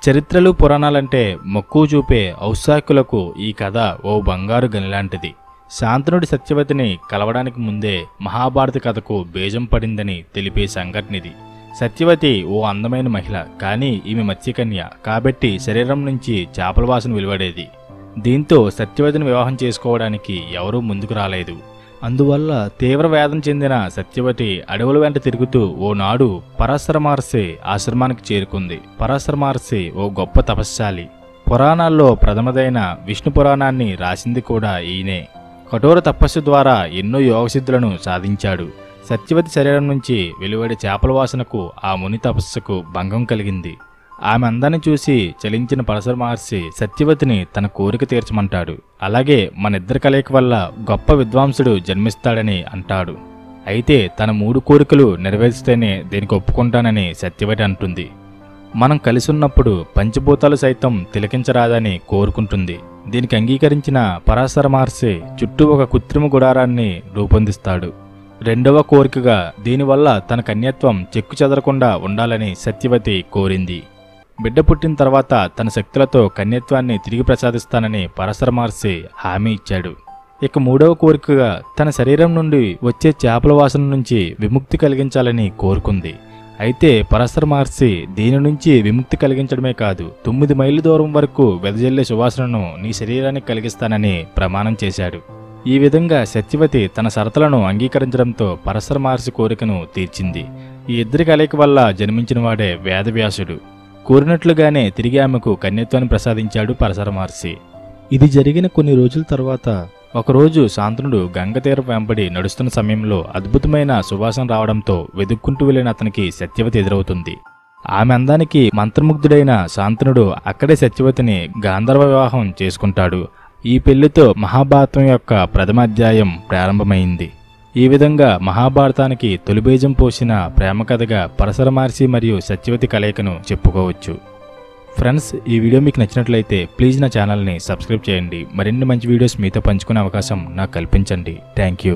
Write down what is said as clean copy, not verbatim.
చరిత్రలు పురాణాలంటే మక్కువ చూపే ఔత్సాహికులకు ఈ కథ ఓ బంగారు గనిలాంటిది. శాంతనుడి సత్యవతిని కలవడానికి ముందే మహాభారత కథకు బీజం పడిందని తెలిపే సంఘటనిది. సత్యవతి ఓ అందమైన మహిళ, కానీ ఈమె మత్స్యకన్య కాబట్టి శరీరం నుంచి చేపల వాసన వెలువడేది. దీంతో సత్యవతిని వివాహం చేసుకోవడానికి ఎవరూ ముందుకు రాలేదు. అందువల్ల తీవ్ర వేదన చెందిన సత్యవతి అడవుల వెంట తిరుగుతూ ఓనాడు పరాశర మహర్షి ఆశ్రమానికి చేరుకుంది. పరాశర మహర్షి ఓ గొప్ప తపస్శాలి. పురాణాల్లో ప్రథమదైన విష్ణు పురాణాన్ని రాసింది కూడా ఈయనే. కఠోర తపస్సు ద్వారా ఎన్నో యోగసిద్ధులను సాధించాడు. సత్యవతి శరీరం నుంచి వెలువడే చేపల వాసనకు ఆ ముని తపస్సుకు భంగం కలిగింది. ఆమె అందాన్ని చూసి చలించిన పరాశర మహర్షి సత్యవతిని తన కోరిక తీర్చమంటాడు. అలాగే మనిద్దరి కలయిక వల్ల గొప్ప విద్వాంసుడు జన్మిస్తాడని అంటాడు. అయితే తన 3 కోరికలు నెరవేర్చితేనే దీనికి ఒప్పుకుంటానని సత్యవతి అంటుంది. మనం కలిసున్నప్పుడు పంచభూతాలు సైతం తిలకించరాదని కోరుకుంటుంది. దీనికి అంగీకరించిన పరాశర మహర్షి చుట్టూ ఒక కృత్రిమ గుడారాన్ని రూపొందిస్తాడు. రెండవ కోరికగా దీనివల్ల తన కన్యత్వం చెక్కు చెదరకుండా ఉండాలని సత్యవతి కోరింది. బిడ్డ పుట్టిన తర్వాత తన శక్తులతో కన్యత్వాన్ని తిరిగి ప్రసాదిస్తానని పరాశర మహర్షి హామీ ఇచ్చాడు. ఇక 3వ కోరికగా తన శరీరం నుండి వచ్చే చేపల వాసన నుంచి విముక్తి కలిగించాలని కోరుకుంది. అయితే పరాశర మహర్షి దీని నుంచి విముక్తి కలిగించడమే కాదు, 9 మైళ్ళ దూరం వరకు వెదజల్లే సువాసనను నీ శరీరానికి కలిగిస్తానని ప్రమాణం చేశాడు. ఈ విధంగా సత్యవతి తన షరతులను అంగీకరించడంతో పరాశర మహర్షి కోరికను తీర్చింది. ఈ ఇద్దరి కలయిక వల్ల జన్మించిన వాడే వేదవ్యాసుడు. కోరినట్లుగానే తిరిగి ఆమెకు కన్యత్వాన్ని ప్రసాదించాడు పరాశర మహర్షి. ఇది జరిగిన కొన్ని రోజుల తర్వాత ఒకరోజు శాంతనుడు గంగతీరం వెంబడి నడుస్తున్న సమయంలో అద్భుతమైన సువాసన రావడంతో వెదుక్కుంటూ వెళ్లిన అతనికి సత్యవతి ఎదురవుతుంది. ఆమె అందానికి మంత్రముగ్ధుడైన శాంతనుడు అక్కడే సత్యవతిని గాంధర్వ వివాహం చేసుకుంటాడు. ఈ పెళ్లితో మహాభారతం యొక్క ప్రథమ అధ్యాయం ప్రారంభమైంది. ఈ విధంగా మహాభారతానికి తొలిబీజం పోసిన ప్రేమ కథగా పరాశర మహర్షి మరియు సత్యవతి కలయికను చెప్పుకోవచ్చు. ఫ్రెండ్స్, ఈ వీడియో మీకు నచ్చినట్లయితే ప్లీజ్ నా ఛానల్ని సబ్స్క్రైబ్ చేయండి. మరిన్ని మంచి వీడియోస్ మీతో పంచుకునే అవకాశం నాకు కల్పించండి. Thank you.